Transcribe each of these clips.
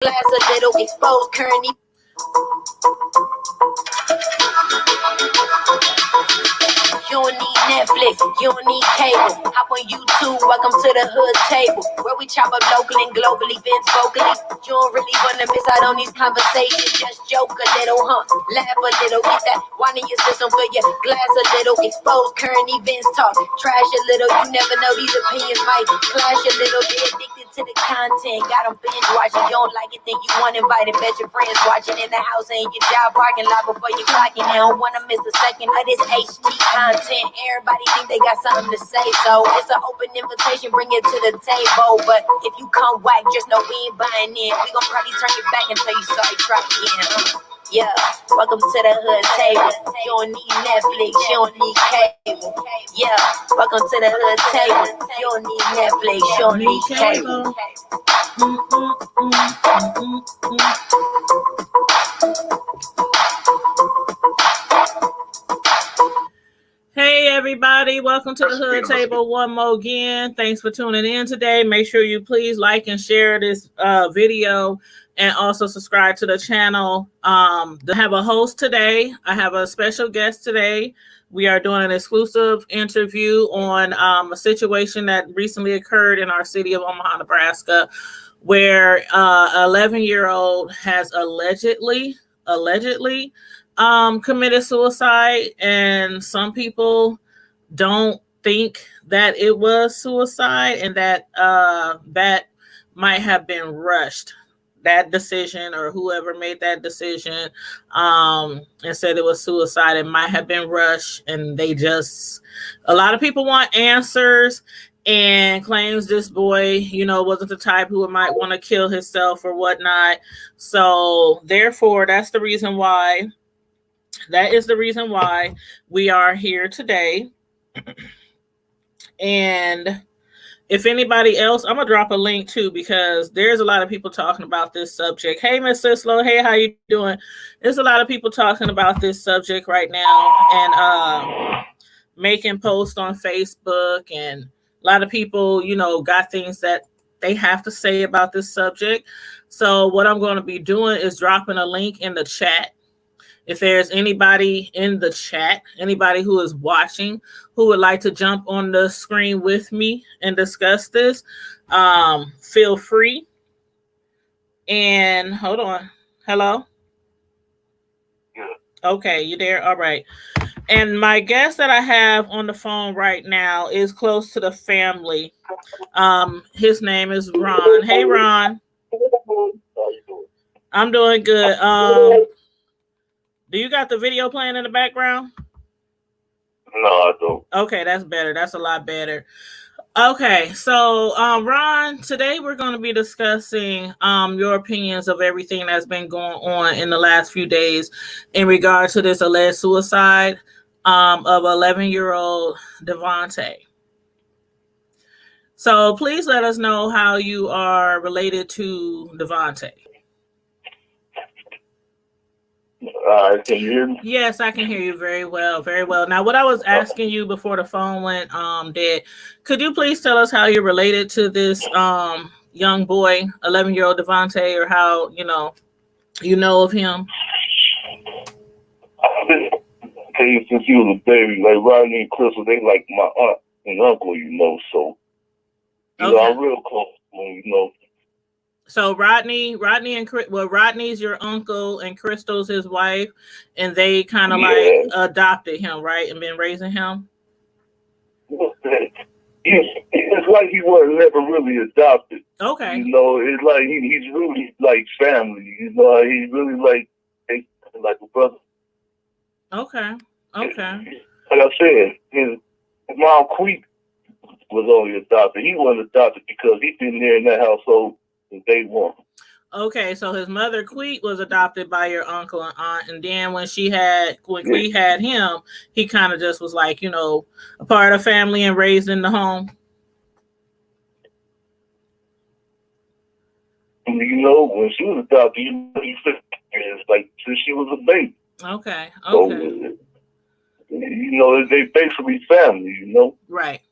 glass a little exposed currently. You don't need Netflix, you don't need cable. Hop on YouTube, welcome to the hood table, where we chop up local and global events vocally. You don't really wanna miss out on these conversations. Just joke a little, laugh a little, get that wine in your system for your glass a little. Expose current events, talk trash a little. You never know, these opinions might clash a little. Get addicted to the content, got them binge watching. You don't like it, think you want invited. Bet your friends watching in the house and your job parking lot before you clocking. They don't wanna miss a second of this HD content. Everybody think they got something to say, so it's an open invitation, bring it to the table. But if you come whack, just know we ain't buying in. We gon' probably turn you back and tell you sorry, try again. Yeah, welcome to the hood table. You don't need Netflix, you don't need cable. Yeah, welcome to the hood table. You don't need Netflix, you don't need cable. Hey everybody, welcome to the Hood Table one more again. Thanks for tuning in today. Make sure you please like and share this video and also subscribe to the channel. I have a host today. I have a special guest today. We are doing an exclusive interview on a situation that recently occurred in our city of Omaha, Nebraska, where an 11-year-old has allegedly committed suicide, and some people don't think that it was suicide and that that might have been rushed. That decision, or whoever made that decision and said it was suicide, it might have been rushed, and a lot of people want answers and claims this boy, wasn't the type who might want to kill himself or whatnot. So therefore, that is the reason why we are here today. And if anybody else, I'm gonna drop a link too, because there's a lot of people talking about this subject. Hey, Miss Sislo, hey, how you doing? There's a lot of people talking about this subject right now and making posts on Facebook, and a lot of people, got things that they have to say about this subject. So what I'm going to be doing is dropping a link in the chat. If there's anybody in the chat, anybody who is watching, who would like to jump on the screen with me and discuss this, feel free. And hold on. Hello? Yeah. Okay, you there? All right. And my guest that I have on the phone right now is close to the family. His name is Ron. Hey, Ron. How you doing? I'm doing good. Do you got the video playing in the background? No, I don't. Okay, that's better. That's a lot better. Okay, so Ron, today we're going to be discussing your opinions of everything that's been going on in the last few days in regard to this alleged suicide of 11-year-old Davante. So please let us know how you are related to Davante. Can you hear me? Yes, I can hear you very well, very well. Now, what I was asking you before the phone went dead, could you please tell us how you're related to this young boy, 11-year-old Davante, or how you know of him? I've been since he was a baby. Like Rodney and Crystal, they like my aunt and uncle, so Okay. I'm real close to them, So Rodney's your uncle and Crystal's his wife, and they kind of like adopted him, right, and been raising him. It's like he wasn't never really adopted. Okay. It's like he's really like family. He's really like a brother. Okay. Like I said, his mom Queek was only adopted. He wasn't adopted because he'd been there in that household since day one. Okay, so his mother Queek was adopted by your uncle and aunt, and then when Queek had him, he kind of just was like, a part of the family and raised in the home. And when she was adopted, it's like since she was a baby. Okay. So, they basically family, Right.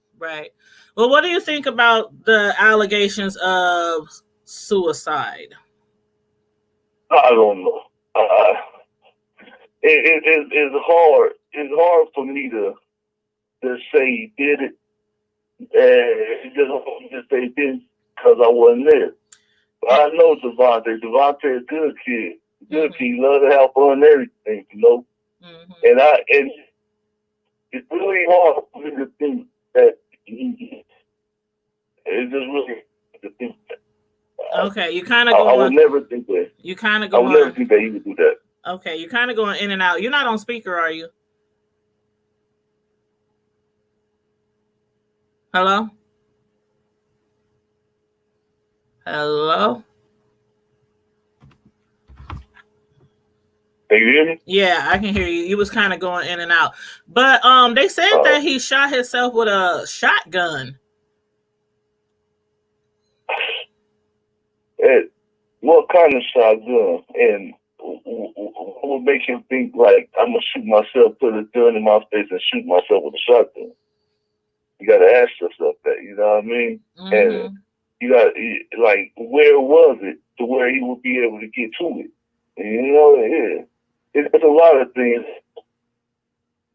Well, what do you think about the allegations of suicide? I don't know. It's hard. It's hard for me to say he did it, and just say he did because I wasn't there. But I know Davante. Davante is a good kid. Good kid. He loves to have fun and everything, you know. And it's really hard for me to think that he. It's just really to think that. Okay, you kind of I would never think that. You kind of I would never think that he would do that. Okay, you're kind of going in and out. You're not on speaker, are you? Hello? Hello? Can you hear me? Yeah, I can hear you. You was kind of going in and out. But they said that he shot himself with a shotgun. What kind of shotgun? And what would make him think like I'm gonna shoot myself, put a gun in my face, and shoot myself with a shotgun? You gotta ask yourself that. You know what I mean? And you got like, where was it to where he would be able to get to it? And, you know, it's a lot of things.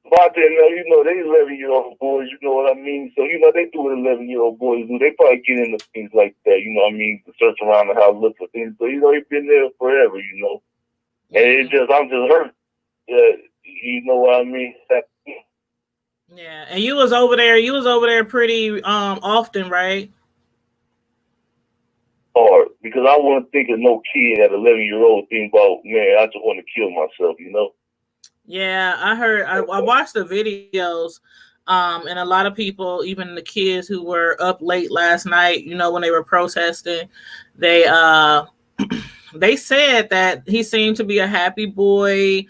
But they 11-year-old boys, you know what I mean? So, you know, they do what 11-year-old boys do. They probably get into things like that, you know what I mean? To search around the house, look for things. So, you know, he's been there forever, you know? And I'm just hurt. You know what I mean? Yeah, and you was over there pretty often, right? Hard, because I wouldn't think of no kid at 11-year-old thinking about, man, I just want to kill myself, you know? Yeah, I watched the videos, and a lot of people, even the kids who were up late last night, you know, when they were protesting, they they said that he seemed to be a happy boy.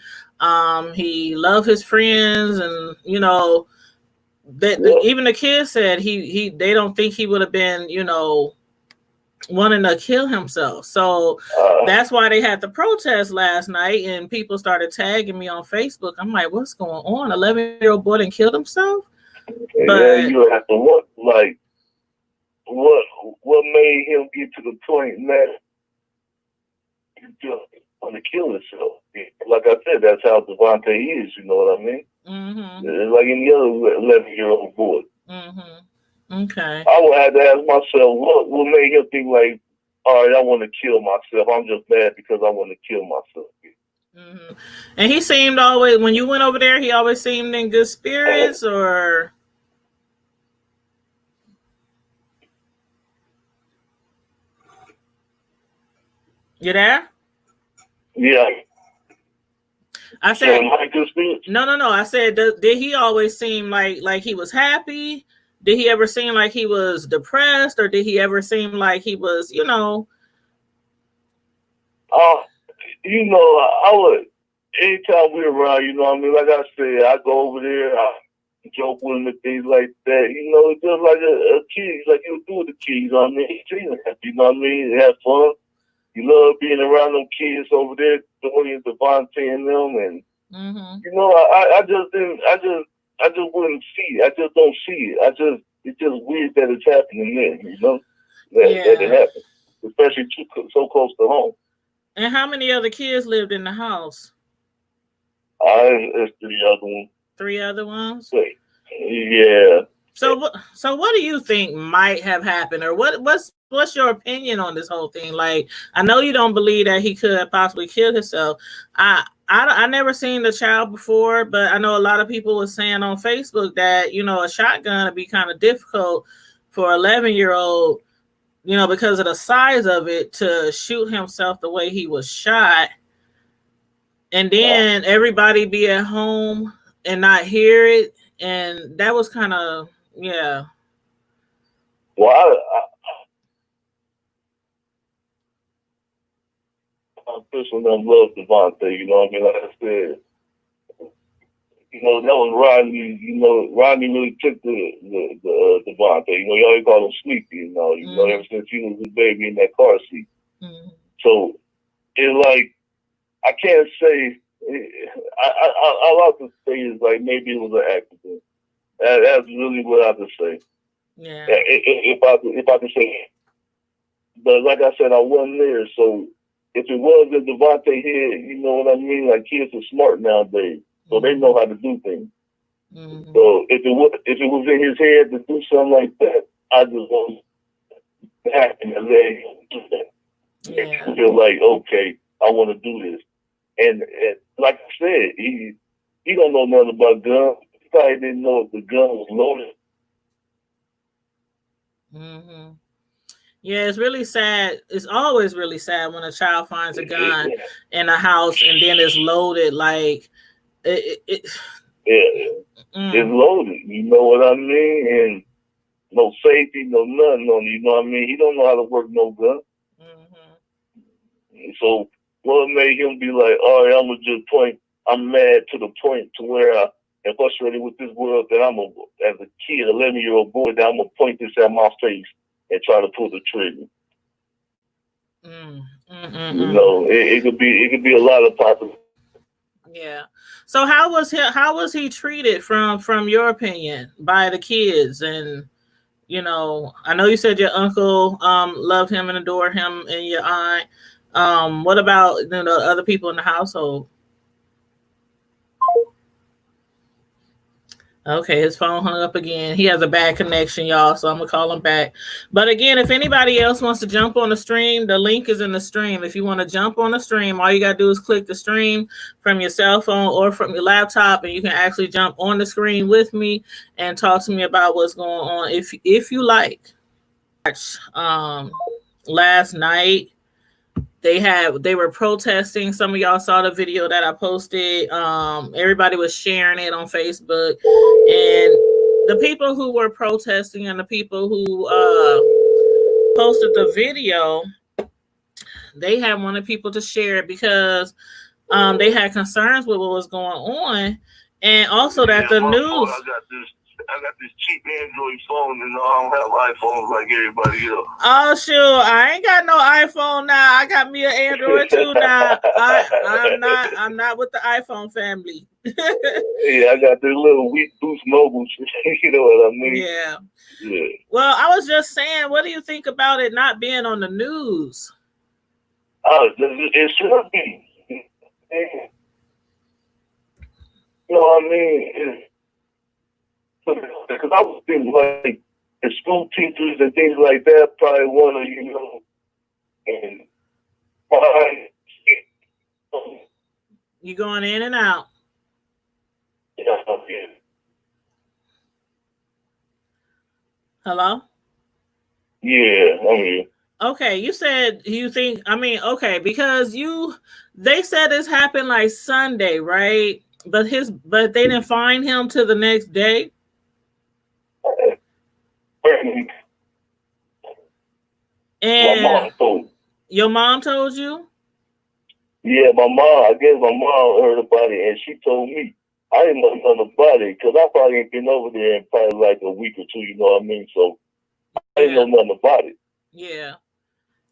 He loved his friends, and you know, even the kids said they don't think he would have been, you know, wanting to kill himself. So that's why they had the protest last night, and people started tagging me on Facebook. I'm like, what's going on? 11-year-old boy didn't kill himself? But you have to look like what made him get to the point that he just want to kill himself. Like I said, that's how Davante is, you know what I mean? It's like any other 11-year-old boy. Okay. I would have to ask myself, what made him think like, all right, I want to kill myself. I'm just mad because I want to kill myself. And he seemed always, when you went over there, he always seemed in good spirits, or? You there? Yeah. I said, no. I said, did he always seem like he was happy? Did he ever seem like he was depressed, or did he ever seem like he was, you know? You know, I would, anytime we're around, you know what I mean? Like I said, I go over there, I joke with him and things like that. You know, it's just like a kid, like you would do with the kids, you know what I mean? You know what I mean? Have fun. You love being around them kids over there, doing Davante and them, and you know, I just wouldn't see it. I just don't see it. It's just weird that it's happening there, you know, that it happened, especially so close to home. And how many other kids lived in the house? It's 3 other ones. 3 other ones? Yeah. So what do you think might have happened, or what's your opinion on this whole thing? Like, I know you don't believe that he could possibly kill himself. I never seen the child before, but I know a lot of people were saying on Facebook that, you know, a shotgun would be kind of difficult for 11-year-old, you know, because of the size of it, to shoot himself the way he was shot, and then everybody be at home and not hear it. And that was kind of, yeah. Well, I personally love Davante, you know what I mean? Like I said, you know, that was Rodney. You know, Rodney really took the Davante. You know, you always call him Sleepy. You know, ever since he was a baby in that car seat. So it's like, I can't say. I like to say is like maybe it was an accident. That's really what I have to say. Yeah. If I could say, but like I said, I wasn't there, so if it was in Davante head, you know what I mean? Like kids are smart nowadays, so they know how to do things. Mm-hmm. So if it was in his head to do something like that, I just want to happen to let him do that. Yeah. Feel like, okay, I want to do this. And like I said, he don't know nothing about guns. He probably didn't know if the gun was loaded. Mm-hmm. Yeah, it's really sad. It's always really sad when a child finds a gun in a house and then it's loaded. Like it's loaded. You know what I mean? And no safety, no nothing on it. You know what I mean? He don't know how to work no gun. Mm-hmm. So what made him be like, all right, I'm gonna just point. I'm mad to the point to where I am frustrated with this world that as a kid, 11-year-old boy, that I'm gonna point this at my face and try to pull the trigger. You know, it could be a lot of possibilities. Yeah. So how was he treated from your opinion by the kids? And you know, I know you said your uncle loved him and adored him, and your aunt. What about other people in the household? Okay, his phone hung up again. He has a bad connection, y'all, so I'm gonna call him back. But again, if anybody else wants to jump on the stream, the link is in the stream. If you want to jump on the stream, all you gotta do is click the stream from your cell phone or from your laptop, and you can actually jump on the screen with me and talk to me about what's going on if you like. Last night they were protesting. Some of y'all saw the video that I posted. Everybody was sharing it on Facebook, and the people who were protesting and the people who posted the video, they had wanted people to share it because they had concerns with what was going on, and also that the news. I got this cheap Android phone, and I don't have iPhones like everybody else. Oh sure, I ain't got no iPhone now. I got me an Android too now. I'm not with the iPhone family. Yeah, I got this little weak Boost Mobile. You know what I mean? Yeah. Yeah. Well, I was just saying, what do you think about it not being on the news? It should be. You know what I mean? Because I was thinking like the school teachers and things like that probably want to, and you going in and out. Yeah. Hello? Yeah, I mean. Okay, you said you think, okay, because they said this happened like Sunday, right? But they didn't find him till the next day. And my mom told me. Your mom told you? Yeah, I guess my mom heard about it, and she told me. I didn't know nothing about it because I probably ain't been over there in probably like a week or two, you know what I mean? So I didn't know nothing about it. Yeah.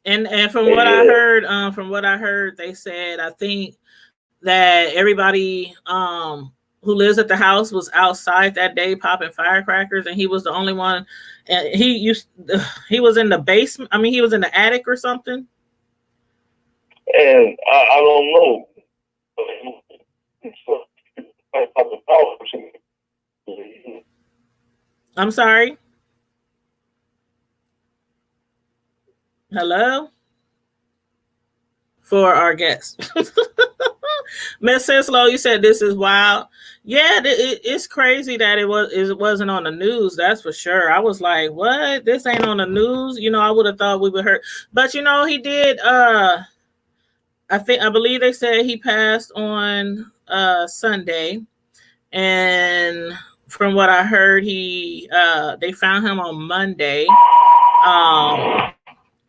And from what I heard, they said, I think that everybody who lives at the house was outside that day popping firecrackers, and he was the only one. And he was in the basement. He was in the attic or something. And I don't know. I'm sorry. Hello? For our guest. Miss Senslow, you said this is wild. Yeah, it's crazy that it wasn't on the news. That's for sure. I was like, what? This ain't on the news? I would have thought we would heard. But he did I believe they said he passed on Sunday. And from what I heard, they found him on Monday.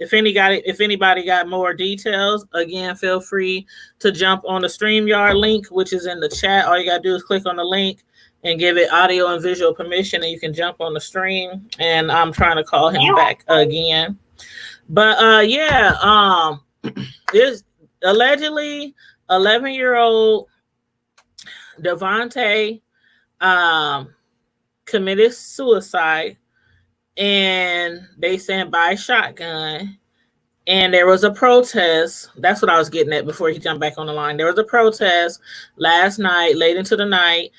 If anybody got more details, again, feel free to jump on the StreamYard link, which is in the chat. All you gotta do is click on the link and give it audio and visual permission, and you can jump on the stream. And I'm trying to call him back again. But it's allegedly 11-year-old Davante committed suicide, and they sent by shotgun, And there was a protest. That's what I was getting at before he jumped back on the line. There was a protest last night, late into the night.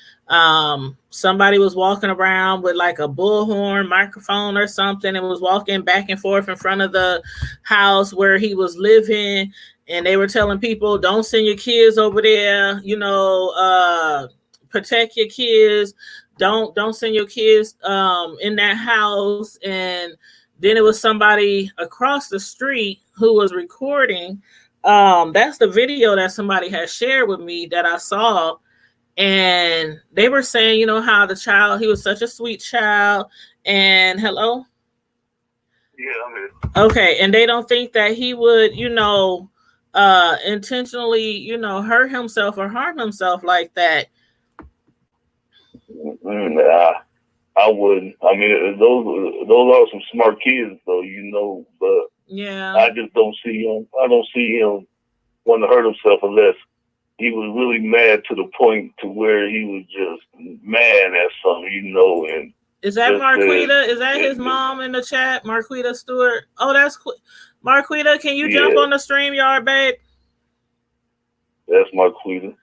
Somebody was walking around with like a bullhorn microphone or something and was walking back and forth in front of the house where he was living. And they were telling people, don't send your kids over there, protect your kids. Don't send your kids in that house. And then it was somebody across the street who was recording. That's the video that somebody had shared with me that I saw. And they were saying, how the child, he was such a sweet child. And hello? Yeah, I'm here. Okay. And they don't think that he would, intentionally, hurt himself or harm himself like that. Nah, I wouldn't. I mean, those are some smart kids, though, but yeah, I just don't see him. I don't see him want to hurt himself unless he was really mad to the point to where he was just mad at something, and is that Marquita? Is that his mom in the chat? Marquita Stewart? Oh, that's Marquita. Can you jump on the StreamYard, babe? That's Marquita.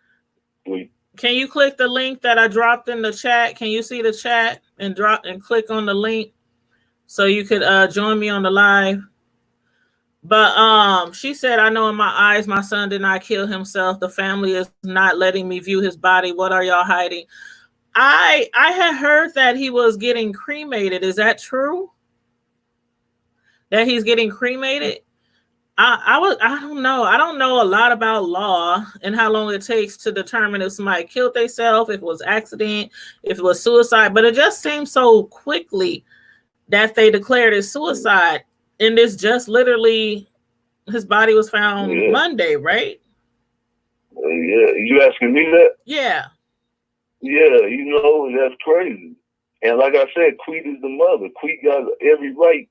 Can you click the link that I dropped in the chat? Can you see the chat and click on the link so you could join me on the live? But she said, I know in my eyes my son did not kill himself. The family is not letting me view his body. What are y'all hiding? I had heard that he was getting cremated. Is that true? That he's getting cremated? I don't know. I don't know a lot about law and how long it takes to determine if somebody killed themselves, if it was accident, if it was suicide. But it just seems so quickly that they declared it suicide. And it's just literally his body was found Monday, right? Yeah. You asking me that? Yeah. Yeah, that's crazy. And like I said, Queet is the mother. Queet got every right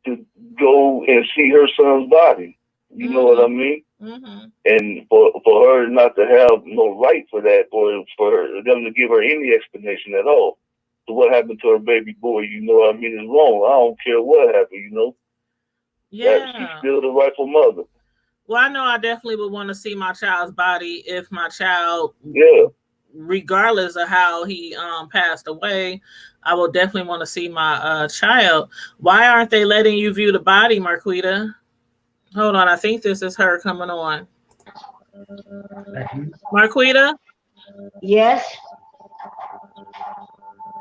to go and see her son's body. You know what I mean? Mm-hmm. And for her not to have no right for that, or for them to give her any explanation at all. So what happened to her baby boy, is wrong. I don't care what happened, Yeah. She's still the rightful mother. Well, I know I definitely would want to see my child's body if my child, regardless of how he passed away, I will definitely want to see my child. Why aren't they letting you view the body, Marquita? Hold on, I think this is her coming on. Marquita? Yes.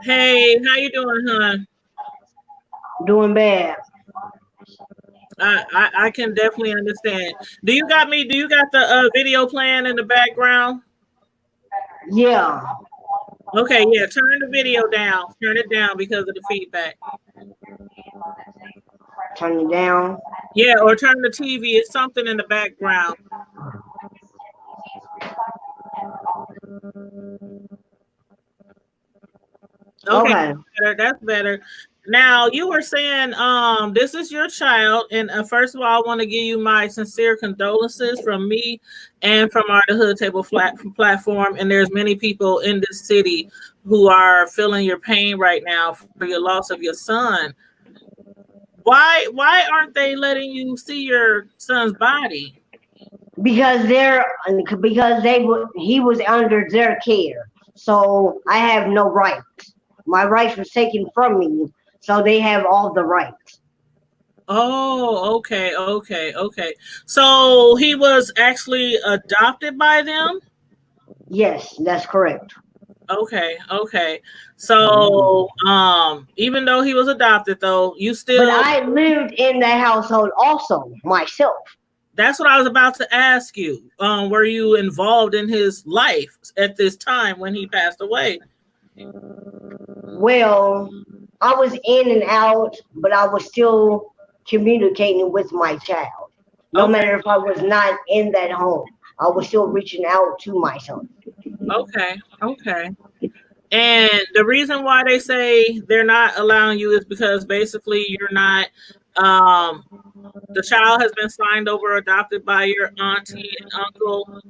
Hey, how you doing, hon? Doing bad. I can definitely understand. Do you got the video playing in the background? Yeah. Okay, yeah, turn the video down. Turn it down because of the feedback. Turn it down. Yeah, or turn the TV. It's something in the background. Okay. That's better. Now, you were saying this is your child, and first of all, I want to give you my sincere condolences from me and from our The Hood Table platform. And there's many people in this city who are feeling your pain right now for your loss of your son. Why aren't they letting you see your son's body? Because he was under their care, so I have no rights. My rights were taken from me. So they have all the rights. Oh, okay. So he was actually adopted by them? Yes, that's correct. Okay. So, even though he was adopted, though, you still... But I lived in that household also, myself. That's what I was about to ask you. Were you involved in his life at this time when he passed away? Well, I was in and out, but I was still communicating with my child. No matter if I was not in that home, I was still reaching out to my son. Okay. And the reason why they say they're not allowing you is because basically you're not, the child has been signed over, adopted by your auntie and uncle.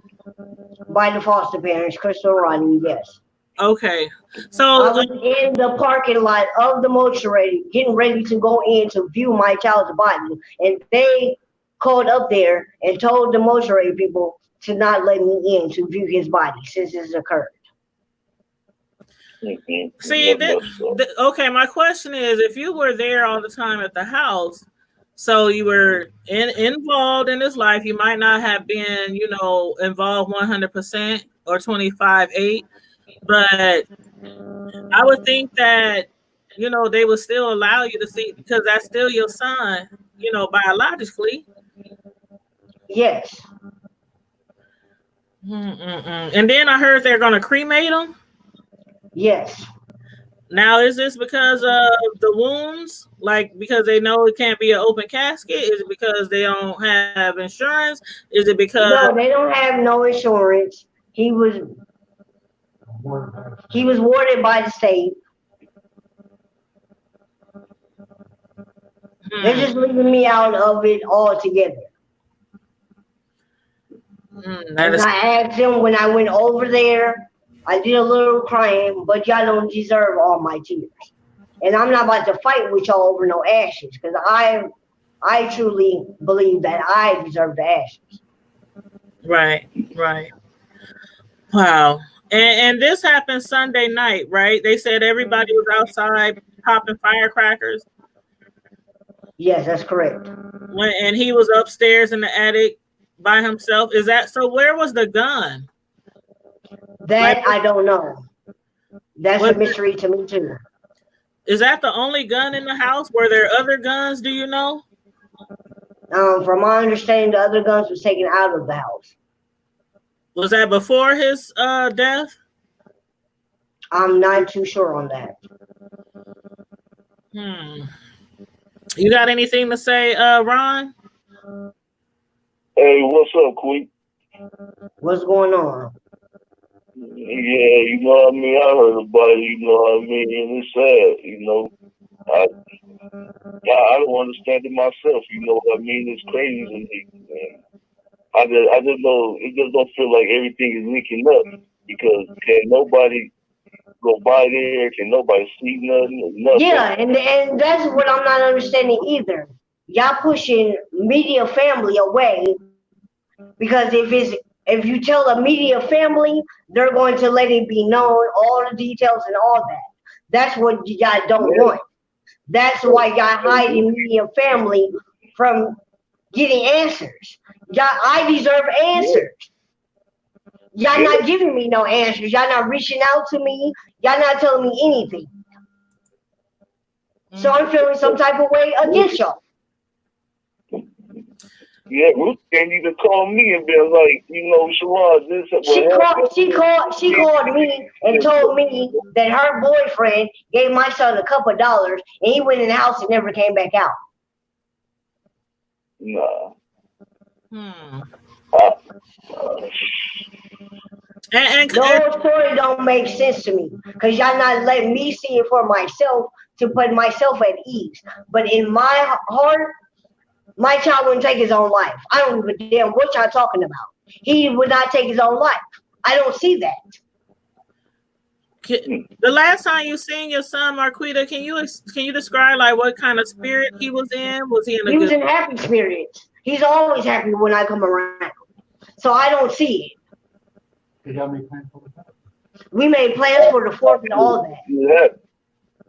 By the foster parents, Crystal Rodney, yes. Okay. So I was in the parking lot of the mortuary getting ready to go in to view my child's body, and they called up there and told the mortuary people to not let me in to view his body since this occurred. See, okay, my question is, if you were there all the time at the house, so you were involved in his life, you might not have been, involved 100% or 25/8, but I would think that, they would still allow you to see, because that's still your son, biologically. Yes. And then I heard they're going to cremate him. Yes. Now, is this because of the wounds? Like, because they know it can't be an open casket? Is it because they don't have insurance? Is it because... No, they don't have no insurance. He was warded by the state. They're just leaving me out of it altogether. And I asked them when I went over there, I did a little crying, but y'all don't deserve all my tears. And I'm not about to fight with y'all over no ashes, because I truly believe that I deserve the ashes. Right. Wow. And this happened Sunday night, right? They said everybody was outside popping firecrackers. Yes, that's correct. And he was upstairs in the attic by himself. Is that so? Where was the gun? That I don't know. That's a mystery to me too. Is that the only gun in the house? Were there other guns? Do you know? From my understanding, the other guns was taken out of the house. Was that before his death? I'm not too sure on that. You got anything to say, Ron? Hey, what's up, Queen? What's going on? Yeah, you know what I mean? I heard about it, you know what I mean? And it's sad, you know. I don't understand it myself, you know what I mean? It's crazy to me. I just know, it just don't feel like everything is linking up, because can nobody go by there? Can nobody see nothing? Yeah, and that's what I'm not understanding either. Y'all pushing media family away, because if you tell a media family, they're going to let it be known, all the details and all that. That's what y'all don't want. That's why y'all hiding media family from getting answers. I deserve answers. Y'all not giving me no answers. Y'all not reaching out to me. Y'all not telling me anything. So I'm feeling some type of way against y'all. Yeah, Ruth can't even call me and be like, you know, Shalon, this is what she called me and told me that her boyfriend gave my son a couple of dollars and he went in the house and never came back out. Nah. And the whole story don't make sense to me, because y'all not letting me see it for myself to put myself at ease. But in my heart, my child wouldn't take his own life. I don't give a damn what y'all talking about. He would not take his own life. I don't see that. The last time you seen your son, Marquita, can you describe like what kind of spirit he was in? Was he in a He was in happy spirits. He's always happy when I come around. So I don't see it. Did y'all make plans for the 4th? We made plans for the 4th and all that. Yeah.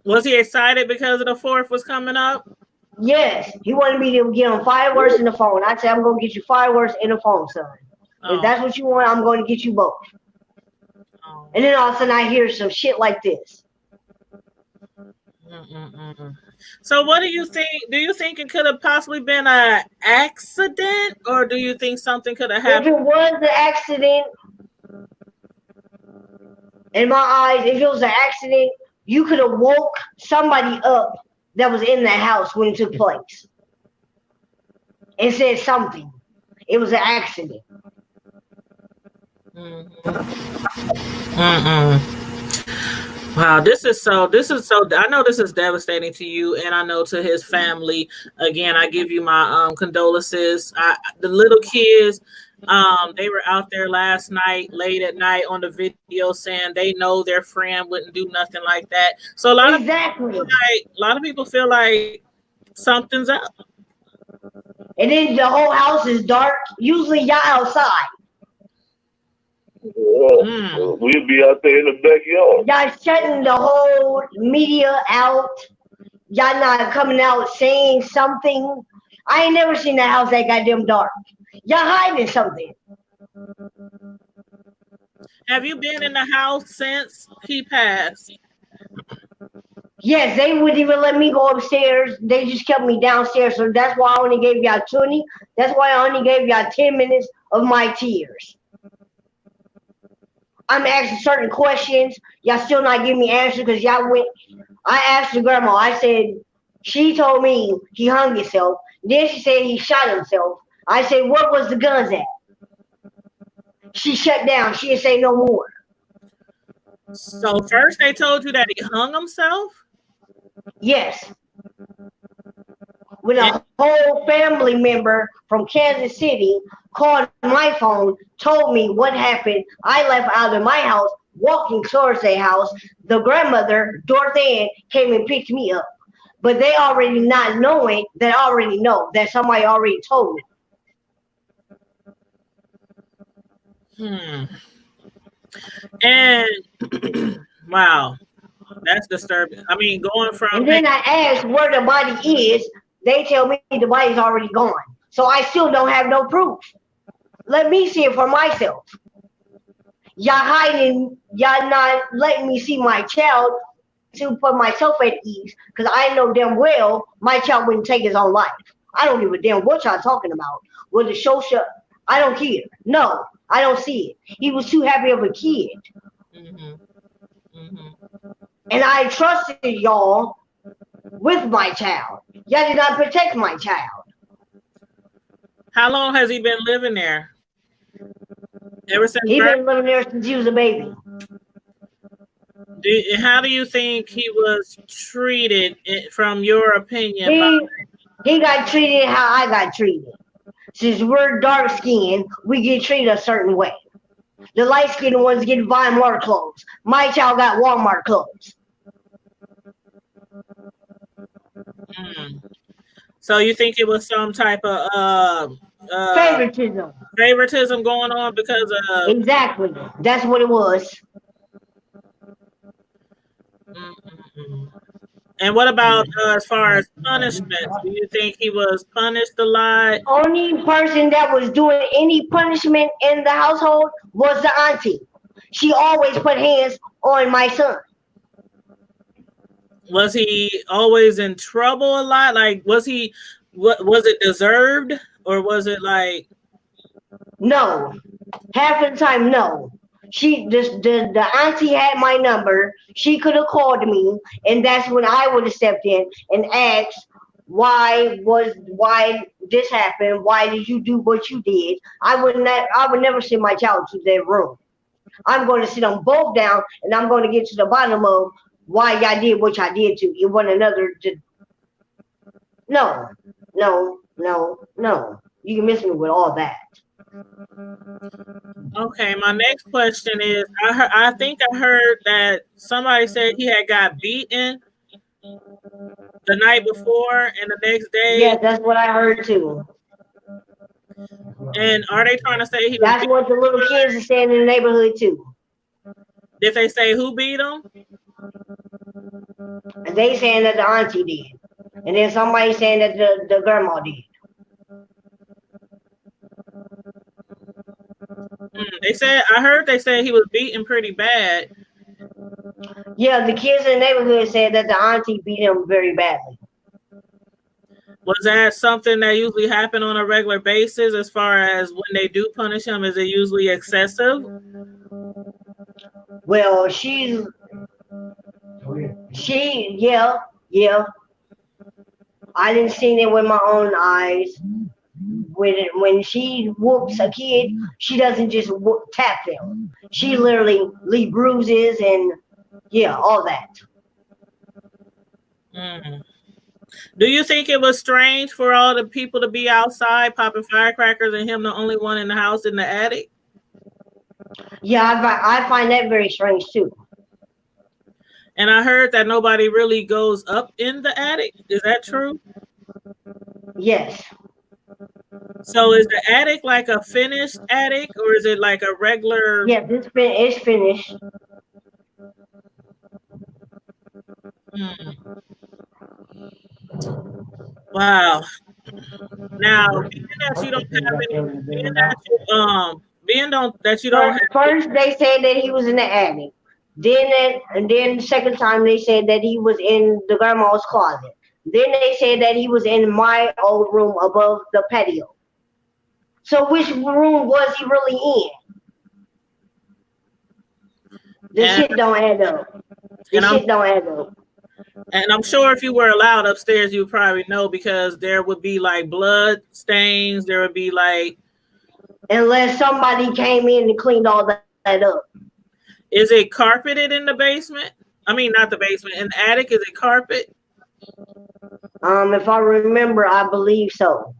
Was he excited because of the 4th was coming up? Yes. He wanted me to get him fireworks and the phone. I said, I'm going to get you fireworks and a phone, son. If that's what you want, I'm going to get you both. And then all of a sudden I hear some shit like this. So what do you think? Do you think it could have possibly been an accident, or do you think something could have happened? If it was an accident, in my eyes, if it was an accident, you could have woke somebody up that was in that house when it took place and said something. It was an accident. Wow, this is so I know this is devastating to you, and I know to his family. Again, I give you my condolences. The little kids, they were out there last night, late at night, on the video saying they know their friend wouldn't do nothing like that. So a lot of people feel like something's up. And then the whole house is dark. Usually y'all outside. We'll be out there in the backyard. Y'all shutting the whole media out. Y'all not coming out saying something. I ain't never seen that house that goddamn dark. Y'all hiding something. Have you been in the house since he passed? Yes, they wouldn't even let me go upstairs. They just kept me downstairs. So that's why I only gave y'all 20. That's why I only gave y'all 10 minutes of my tears. I'm asking certain questions. Y'all still not giving me answers because y'all went. I asked the grandma. I said, she told me he hung himself. Then she said he shot himself. I said, where was the guns at? She shut down. She didn't say no more. So first they told you that he hung himself? Yes. When a whole family member from Kansas City called my phone, told me what happened. I left out of my house, walking towards their house. The grandmother, Dorothy, came and picked me up. But they already not knowing that I already know that somebody already told me. And wow, that's disturbing. I mean, going from. And then I asked where the body is. They tell me the body's already gone. So I still don't have no proof. Let me see it for myself. Y'all hiding, y'all not letting me see my child to put myself at ease, because I know damn well my child wouldn't take his own life. I don't give a damn what y'all talking about. Will the show show? I don't care. No, I don't see it. He was too happy of a kid. And I trusted y'all with my child. Y'all did not protect my child. How long has he been living there? Ever since He's been living there since he was a baby. How do you think he was treated, from your opinion? He got treated how I got treated. Since we're dark skinned, we get treated a certain way. The light skinned ones get Walmart clothes. My child got Walmart clothes. So you think it was some type of favoritism going on because of... Exactly. That's what it was. And what about as far as punishments? Do you think he was punished a lot? Only person that was doing any punishment in the household was the auntie. She always put hands on my son. Was he always in trouble a lot? Like, was it deserved, or was it like... No. Half of the time, no. The auntie had my number. She could have called me, and that's when I would have stepped in and asked why this happened. Why did you do what you did? I would never send my child to their room. I'm going to sit them both down, and I'm going to get to the bottom of why y'all did what y'all did to one another. No. You can miss me with all that. Okay, my next question is, I think I heard that somebody said he had got beaten the night before and the next day. Yeah, that's what I heard too. And are they trying to say he was... That's what the little kids are saying in the neighborhood too. Did they say who beat him? They saying that the auntie did. And then somebody saying that the grandma did. I heard they said he was beaten pretty bad. Yeah, the kids in the neighborhood said that the auntie beat him very badly. Was that something that usually happen on a regular basis as far as when they do punish him? Is it usually excessive? Well, yeah. I didn't see it with my own eyes. When she whoops a kid, she doesn't just tap them. She literally leave bruises and all that. Do you think it was strange for all the people to be outside popping firecrackers and him the only one in the house in the attic? Yeah, I find that very strange too. And I heard that nobody really goes up in the attic. Is that true? Yes. So is the attic like a finished attic, or is it like a regular? Yeah, it's finished. Hmm. Wow. Now, being that you don't They have got any, everything being there that now. you being don't that you don't have First, they said that he was in the attic. Then the second time they said that he was in the grandma's closet. Then they said that he was in my old room above the patio. So which room was he really in? This and shit don't add up. and This I'm shit don't add up. and I'm sure if you were allowed upstairs, you would probably know because there would be like blood stains. There would be like, Unless somebody came in and cleaned all that up. is it carpeted in the basement? I mean, not the basement. In the attic, is it carpet? If I remember, I believe so.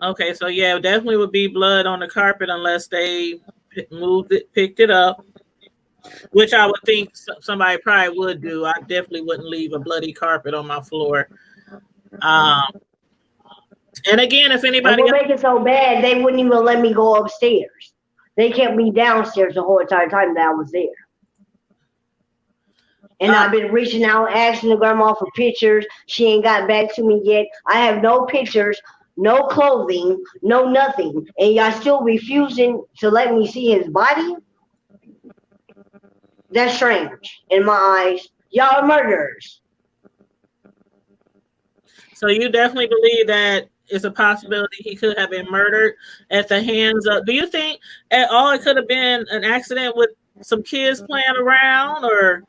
Okay, so yeah, it definitely would be blood on the carpet unless they picked it up, which I would think somebody probably would do. I definitely wouldn't leave a bloody carpet on my floor. Um, and again, if And anybody what make it so bad, they wouldn't even let me go upstairs. They kept me downstairs the whole entire time that I was there. And uh, I've been reaching out, asking the grandma for pictures. She ain't got back to me yet. I have no pictures, no clothing, no nothing. And y'all still refusing to let me see his body? That's strange in my eyes. Y'all are murderers. so you definitely believe that it's a possibility he could have been murdered at the hands of. Do you think at all it could have been an accident with some kids playing around or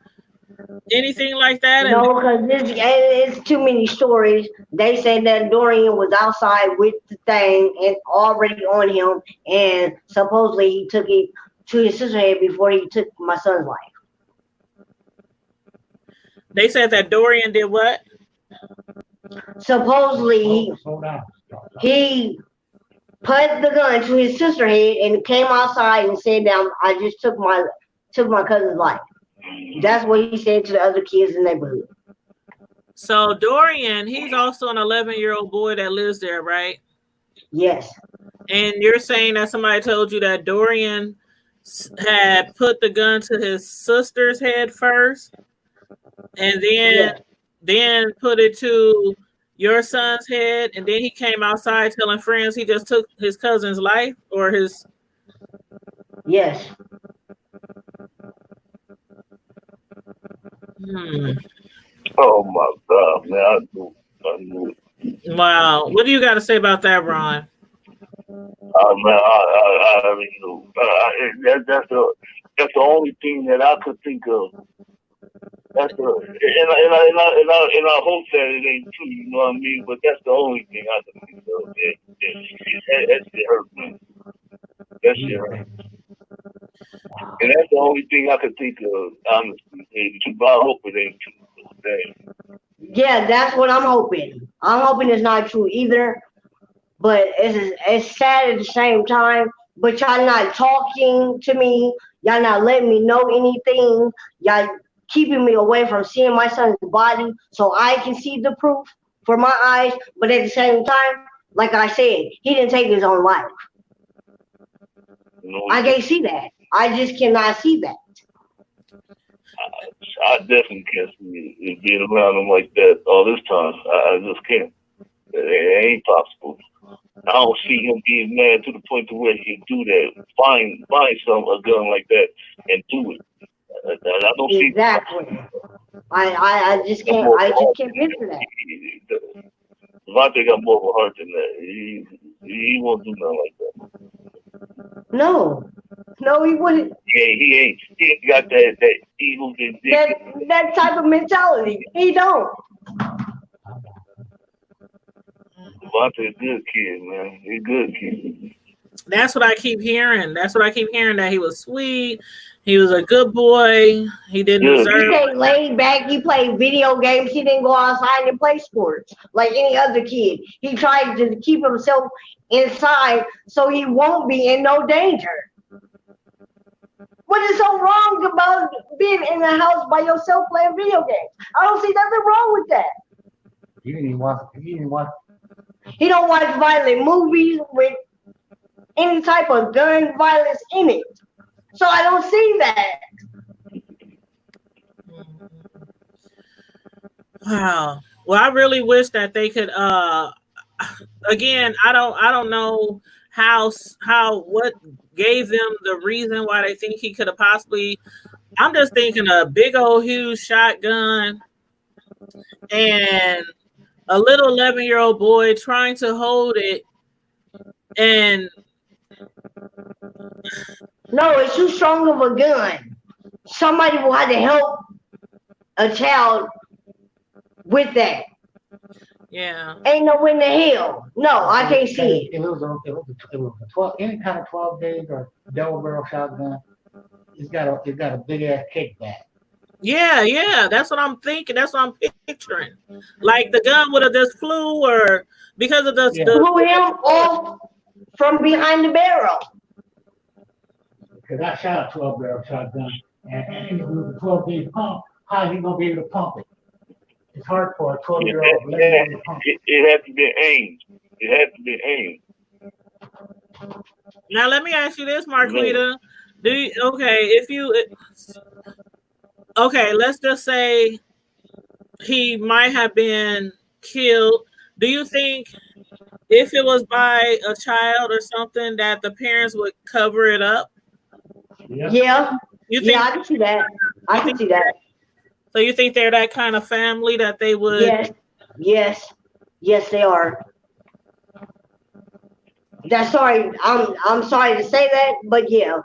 anything like that? And No, because it's too many stories. They said that Dorian was outside with the thing and already on him, and supposedly he took it to his sister's head before he took my son's life. they said that Dorian did what? Supposedly Slow down. he put the gun to his sister's head and came outside and said, "Down, I just took my cousin's life." That's what he said to the other kids in the neighborhood. So Dorian, he's also an 11-year-old boy that lives there, right? Yes. And you're saying that somebody told you that Dorian had put the gun to his sister's head first, and Yes. then put it to your son's head, and then he came outside telling friends he just took his cousin's life or his. Yes. Oh my God, man! I knew it. Wow, what do you got to say about that, Ron? Man, I mean, that's the only thing that I could think of. And I hope that it ain't true, you know what I mean? But that's the only thing I could think of. That shit hurt me. That shit hurt. And that's the only thing I could think of, honestly. But I hope it ain't true. Damn. Yeah, that's what I'm hoping. I'm hoping it's not true either. But it's sad at the same time. But y'all not talking to me. Y'all not letting me know anything. Y'all keeping me away from seeing my son's body so I can see the proof for my eyes. But at the same time, like I said, he didn't take his own life. You know, I can't see that. I just cannot see that. I definitely can't see it being around him like that all this time. I just can't. It ain't possible. I don't see him being mad to the point to where he can do that. Find a gun like that and do it. I don't see Exactly. I just can't picture that. Davante got more of a heart than that. He won't do nothing like that. No, he wouldn't. He ain't got that evil That type of mentality. He don't. Davante a good kid, man. He's a good kid. That's what I keep hearing. That he was sweet. He was a good boy. He didn't deserve. He stayed laid back. He played video games. He didn't go outside and play sports like any other kid. He tried to keep himself inside so he won't be in no danger. What is so wrong about being in the house by yourself playing video games? I don't see nothing wrong with that. He didn't even watch. He don't watch violent movies with any type of gun violence in it. So I don't see that. Wow. Well, I really wish that they could again, I don't know what gave them the reason why they think he could have possibly. I'm just thinking a big old huge shotgun and a little 11-year-old boy trying to hold it, and No, it's too strong of a gun. Somebody will have to help a child with that. yeah. Ain't no in the hell. No, I can't see it. It was a 12, any kind of 12 gauge or double barrel shotgun. It's got a big ass kickback. Yeah, that's what I'm thinking. That's what I'm picturing. Like the gun would have just flew, or because of Blew him off from behind the barrel. Because I shot a 12 barrel shotgun, and with a 12 gauge pump, how is he gonna be able to pump it? It's hard for a 12-year-old to pump it. It had to be aimed. It had to be aimed. Now let me ask you this, Marquita. Okay, let's just say he might have been killed. Do you think if it was by a child or something that the parents would cover it up? Yeah. You think, I can see that. I can see that. So you think they're that kind of family that they would? Yes, they are. That's sorry. I'm sorry to say that, but yeah.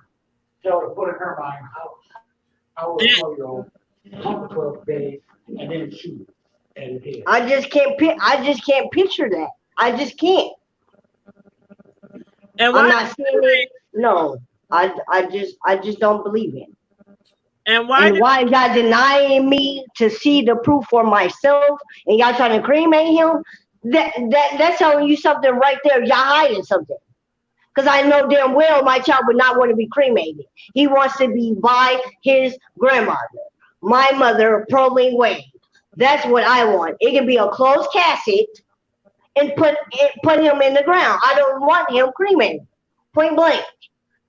So to put in her mind, how would a 12-year-old pump a 12 gauge and then shoot at his head? I just can't picture that. I just can't. And why, I'm not seeing it. No, I just don't believe it. And why y'all denying me to see the proof for myself, and y'all trying to cremate him? That's telling you something right there. Y'all hiding something. Because I know damn well my child would not want to be cremated. He wants to be by his grandmother, my mother, Proline Wade. That's what I want. It can be a closed casket and put him in the ground. I don't want him cremated. Point blank.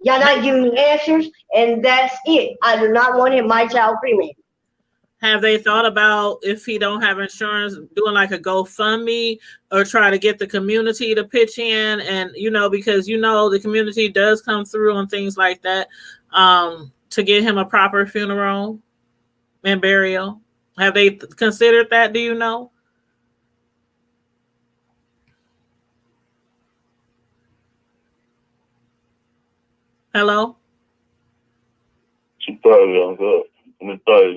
Y'all not giving me answers, and that's it. I do not want him, my child, cremated. Have they thought about, if he don't have insurance, doing like a GoFundMe or try to get the community to pitch in? And, because, the community does come through on things like that, to get him a proper funeral and burial. Have they considered that? Do you know? Hello? She probably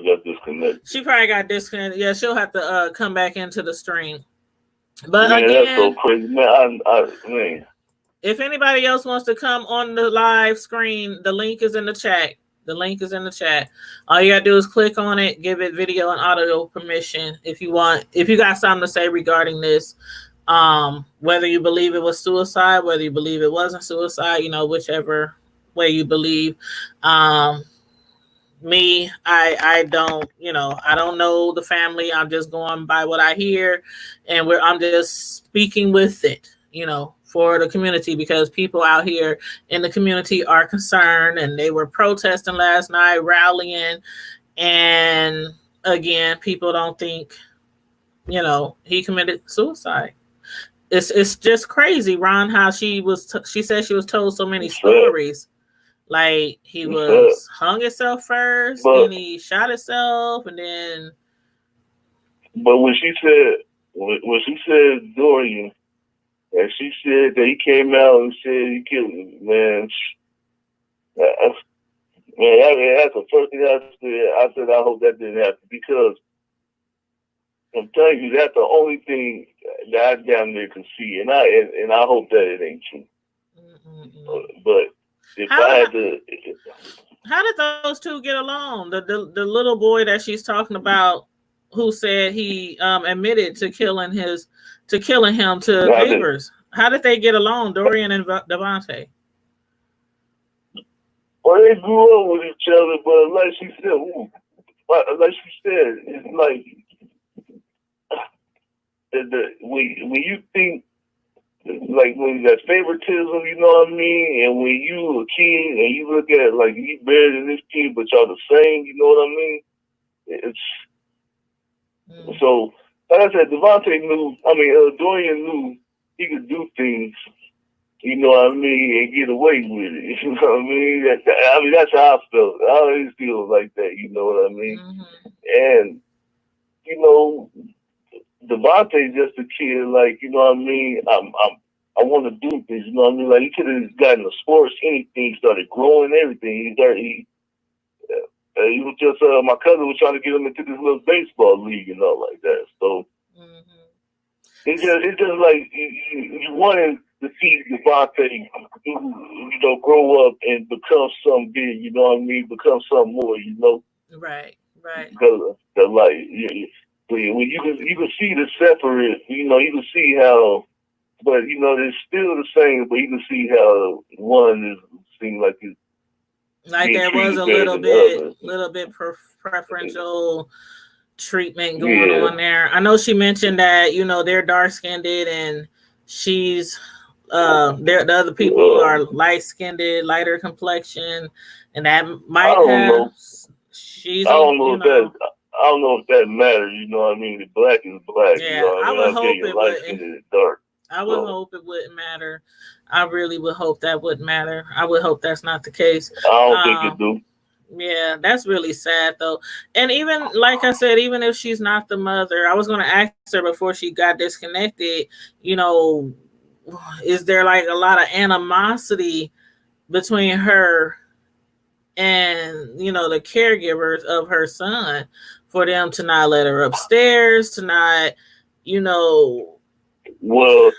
got disconnected. She probably got disconnected. Yeah, she'll have to come back into the stream. But man, again, that's so crazy, man. Man. If anybody else wants to come on the live screen, the link is in the chat. All you gotta do is click on it, give it video and audio permission if you got something to say regarding this. Whether you believe it was suicide, whether you believe it wasn't suicide, whichever way you believe. Me, I don't, I don't know the family. I'm just going by what I hear, and I'm just speaking with it, for the community, because people out here in the community are concerned, and they were protesting last night, rallying, and again, people don't think, he committed suicide. It's just crazy, Ron, how she said she was told so many stories. Like he was hung himself first, then he shot himself, and then. But when she said Dorian, and she said that he came out and said he killed him, man. That's the first thing I said. I said I hope that didn't happen, because I'm telling you, that's the only thing that I damn near can see, and I hope that it ain't true. But. How did those two get along? The little boy that she's talking about, who said he admitted to killing him to neighbors. How did they get along, Dorian and Davante? Well, they grew up with each other, but like she said, it's like when you think like when you got favoritism, you know what I mean? And when you a kid and you look at like you better than this kid, but y'all the same, you know what I mean? It's so. Like I said, Davante knew. I mean, Dorian knew he could do things. You know what I mean, and get away with it. You know what I mean? I mean, that's how I felt. I always feel like that. You know what I mean? And you know, Davante's just a kid. Like, you know what I mean? I want to do things. You know what I mean? Like, he could have gotten the sports, anything. He started growing everything. He was just my cousin was trying to get him into this little baseball league and all like that. So it's just like you wanted to see Davante, you know, grow up and become something big. You know what I mean? Become something more. You know? Right. Because like when you can see the separate. You know, you can see how, but you know, it's still the same. But you can see how one is seems like it's. Like there was a little bit preferential treatment going on there. I know she mentioned that, you know, they're dark skinned and she's the other people are light skinned, lighter complexion, and that might I don't have know. She's I don't know if that matters, you know what I mean? The black is black, yeah, you know what I mean? I would hope it light skin is dark. I would hope it wouldn't matter. I really would hope that wouldn't matter. I would hope that's not the case. I don't think it do. Yeah, that's really sad though. And even like I said, even if she's not the mother, I was going to ask her before she got disconnected, you know, is there like a lot of animosity between her and, you know, the caregivers of her son for them to not let her upstairs, to not, you know. Well,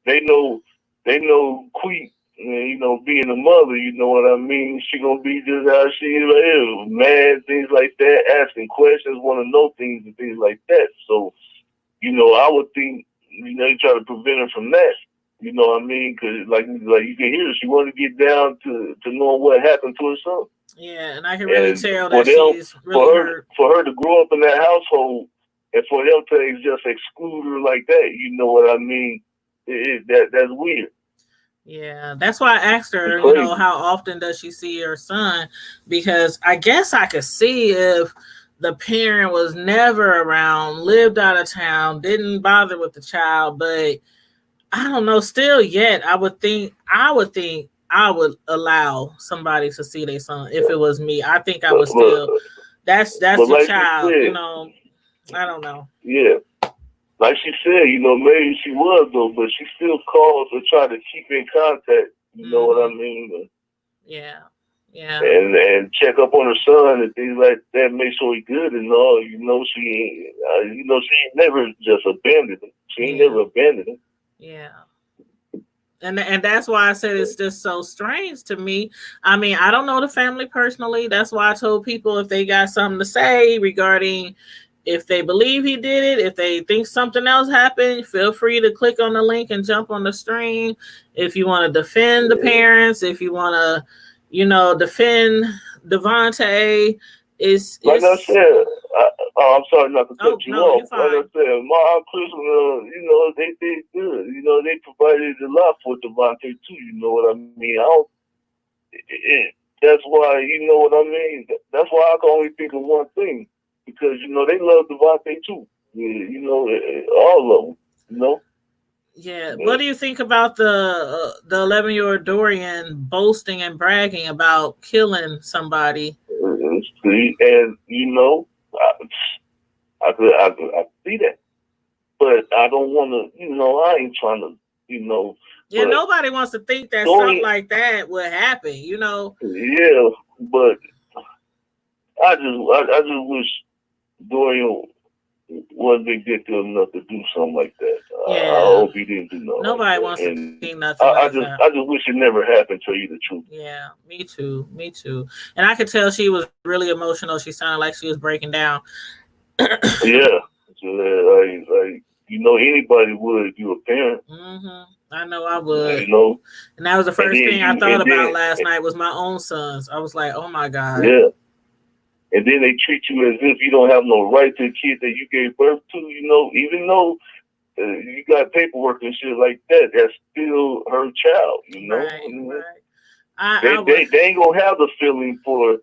they know Queep, you know, being a mother, you know what I mean? She gonna be just how she is, mad, things like that, asking questions, want to know things and things like that. So, you know, I would think, you know, you try to prevent her from that. You know what I mean? Because like you can hear, she want to get down to knowing what happened to her son. Yeah, and I can really tell that she's really hurt. For her to grow up in that household and for them to just exclude her like that, you know what I mean? That's weird. Yeah, that's why I asked her, you know, how often does she see her son? Because I guess I could see if the parent was never around, lived out of town, didn't bother with the child, but I don't know. Still yet, I would think I would allow somebody to see their son if it was me. I think I would still. That's the like child, you know. I don't know. Yeah, like she said, you know, maybe she was though, but she still calls or try to keep in contact. You know what I mean? Yeah. And check up on her son and things like that. Make sure he's good and all. You know, she ain't never just abandoned him. She ain't never abandoned him. Yeah. And that's why I said it's just so strange to me. I mean, I don't know the family personally. That's why I told people if they got something to say regarding if they believe he did it, if they think something else happened, feel free to click on the link and jump on the stream. If you want to defend the parents, if you want to, you know, defend Davante, like I said, I'm sorry not to cut you off. Like I said, my Aunt Chris, you know, they did good. You know, they provided a lot for Davante too. You know what I mean? That's why, you know what I mean? That's why I can only think of one thing. Because, you know, they love Davante too. You know, all of them, you know? Yeah. What do you think about the 11-year-old Dorian boasting and bragging about killing somebody? And, you know, I see that. But I don't want to, you know, I ain't trying to, you know. Yeah, nobody wants to think that something like that would happen, you know. Yeah, but I just wish Dorian wasn't ridiculous enough to do something like that. Yeah. I hope he didn't do nothing. Nobody wants to see nothing like that. I just wish it never happened, to tell you the truth. Yeah, me too. And I could tell she was really emotional. She sounded like she was breaking down. Yeah. Like, you know, anybody would if you a parent. I know I would. You know? And that was the first thing I thought about last night was my own sons. I was like, oh my God. Yeah. And then they treat you as if you don't have no right to a kid that you gave birth to, you know, even though you got paperwork and shit like that. That's still her child, you know. Right. They ain't gonna have the feeling for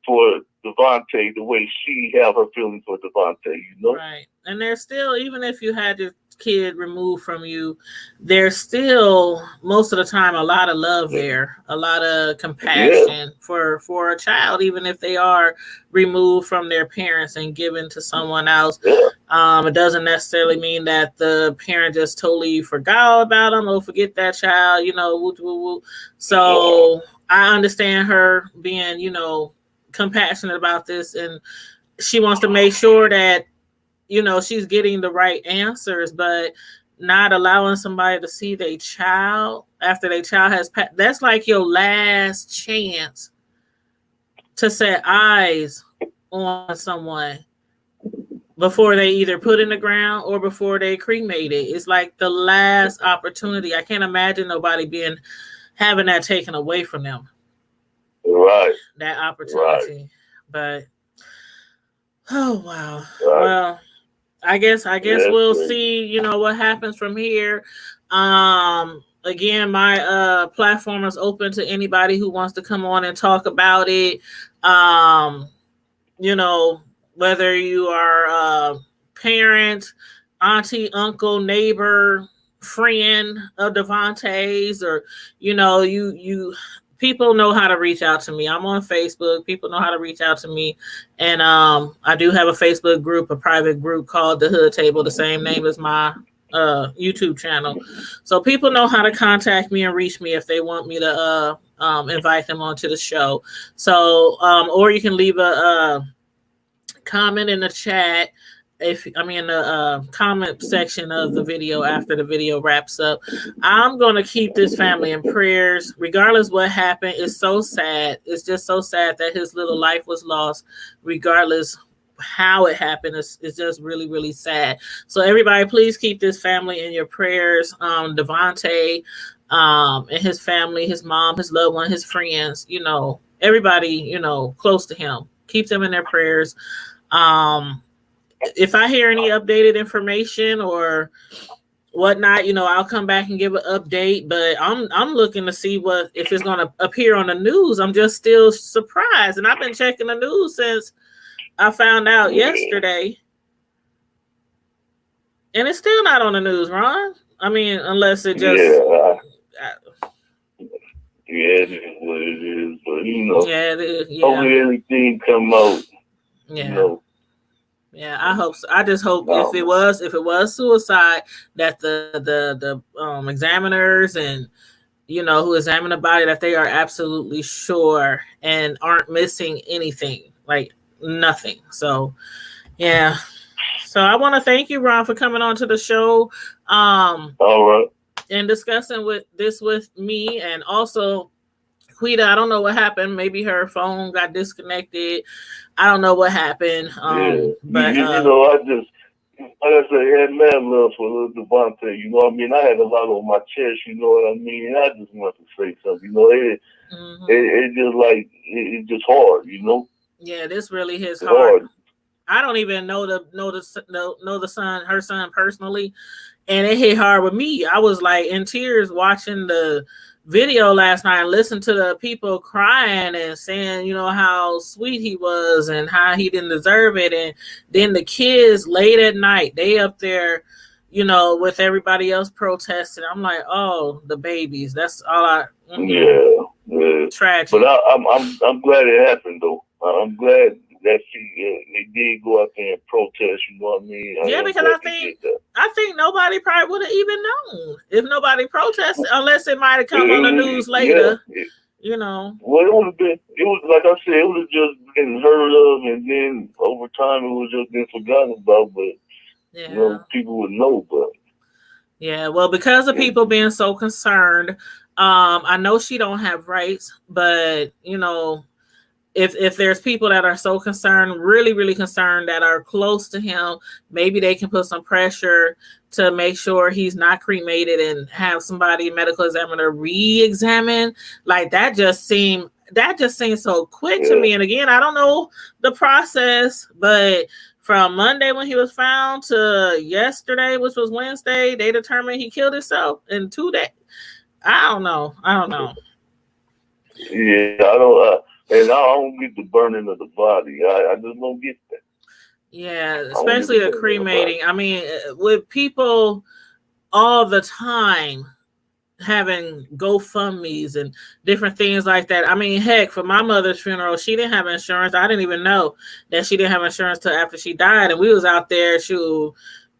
Davante the way she have her feeling for Davante, you know. Right. And there's still, even if you had your kid removed from you, there's still most of the time a lot of love there, a lot of compassion for a child, even if they are removed from their parents and given to someone else. It doesn't necessarily mean that the parent just totally forgot about them or forget that child, you know. Woo, woo, woo. So I understand her being, you know, compassionate about this, and she wants to make sure that, you know, she's getting the right answers, but not allowing somebody to see their child after their child has passed. That's like your last chance to set eyes on someone before they either put in the ground or before they cremate it. It's like the last opportunity. I can't imagine nobody having that taken away from them. Right. That opportunity. Right. But oh wow. Right. Well, I guess we'll see, you know, what happens from here. Again, my platform is open to anybody who wants to come on and talk about it. You know, whether you are a parent, auntie, uncle, neighbor, friend of Davante's, or, you know, you people know how to reach out to me. I'm on Facebook. People know how to reach out to me. And I do have a Facebook group, a private group called The Hood Table, the same name as my YouTube channel. So people know how to contact me and reach me if they want me to invite them onto the show. So, or you can leave a comment in the chat. In the comment section of the video after the video wraps up. I'm going to keep this family in prayers, regardless what happened. It's so sad. It's just so sad that his little life was lost, regardless how it happened. It's just really, really sad. So everybody, please keep this family in your prayers. Davante and his family, his mom, his loved one, his friends, you know, everybody, you know, close to him. Keep them in their prayers. If I hear any updated information or whatnot, you know, I'll come back and give an update. But I'm looking to see if it's going to appear on the news. I'm just still surprised, and I've been checking the news since I found out yesterday, and it's still not on the news, Ron. I mean, unless it just it is what it is. But you know, it is, hopefully everything come out. Yeah. You know. Yeah, I hope so. I just hope if it was suicide, that the examiners and, you know, who examine the body, that they are absolutely sure and aren't missing anything, like nothing. So, yeah. So I want to thank you, Ron, for coming on to the show. All right. And discussing with me, and also Quita, I don't know what happened. Maybe her phone got disconnected. I don't know what happened. But you know, I just, like I said, had mad love for little Davante. You know what I mean? I had a lot on my chest. You know what I mean? And I just wanted to say something. You know, it just like it's just hard. You know? Yeah, this really hits hard. I don't even know the son, her son personally, and it hit hard with me. I was like in tears watching the video last night and listened to the people crying and saying, you know, how sweet he was and how he didn't deserve it. And then the kids late at night, they up there, you know, with everybody else protesting. I'm like, oh, the babies. That's all Yeah. Tragic. But I'm glad it happened though. I'm glad that they did go out there and protest. You know what I mean? Yeah, because I think nobody probably would have even known if nobody protested, unless it might have come on the news later. You know. Well, it was like I said, it would have just been heard of, and then over time it would just been forgotten about. But you know, people would know. But yeah, well, because of people being so concerned, I know she don't have rights, but you know, if there's people that are so concerned, really, really concerned, that are close to him, maybe they can put some pressure to make sure he's not cremated and have somebody, medical examiner, re-examine. Like that just seemed so quick to me. And again, I don't know the process, but from Monday when he was found to yesterday, which was Wednesday, they determined he killed himself in 2 days. I don't know. Yeah, I don't. And I don't get the burning of the body. I just don't get that. Yeah, especially the cremating. I mean, with people all the time having GoFundMe's and different things like that. I mean, heck, for my mother's funeral, she didn't have insurance. I didn't even know that she didn't have insurance till after she died. And we was out there,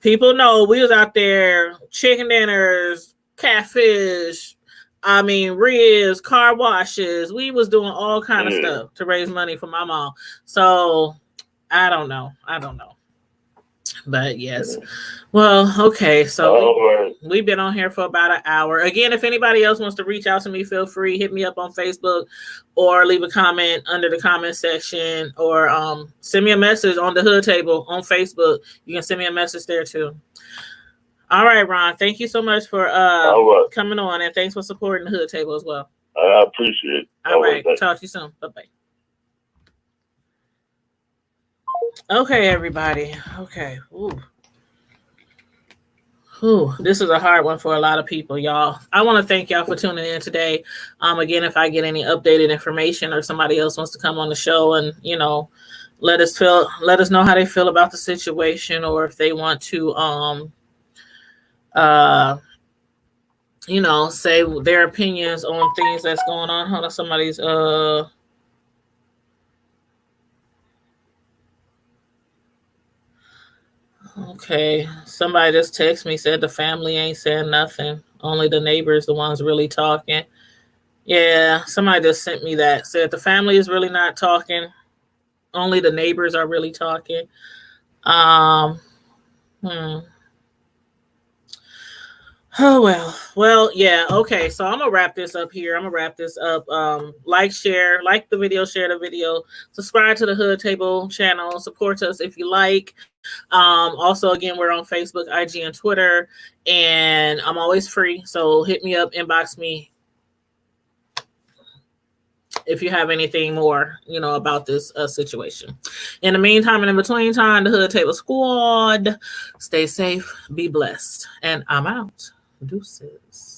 people know we was out there, chicken dinners, catfish, I mean, ribs, car washes. We was doing all kind of stuff to raise money for my mom. So I don't know. But yes. Well, okay. So we've been on here for about an hour. Again, if anybody else wants to reach out to me, feel free. Hit me up on Facebook or leave a comment under the comment section or send me a message on the Hood Table on Facebook. You can send me a message there too. All right, Ron. Thank you so much for coming on, and thanks for supporting the Hood Table as well. I appreciate it. All right. Talk to you soon. Bye-bye. Okay, everybody. Okay. Ooh, this is a hard one for a lot of people, y'all. I want to thank y'all for tuning in today. Again, if I get any updated information or somebody else wants to come on the show and, let us know how they feel about the situation, or if they want to say their opinions on things that's going on. Hold on, somebody's okay, somebody just texted me, said the family ain't saying nothing. Only the neighbors, the ones really talking. Yeah, somebody just sent me that. Said the family is really not talking. Only the neighbors are really talking. Oh, well, yeah. Okay, so I'm gonna wrap this up here. Like the video, share the video, subscribe to the Hood Table channel, support us if you like. Also, again, we're on Facebook, IG, and Twitter, and I'm always free. So hit me up, inbox me if you have anything more, about this situation. In the meantime and in between time, the Hood Table Squad, stay safe, be blessed, and I'm out. Deuces.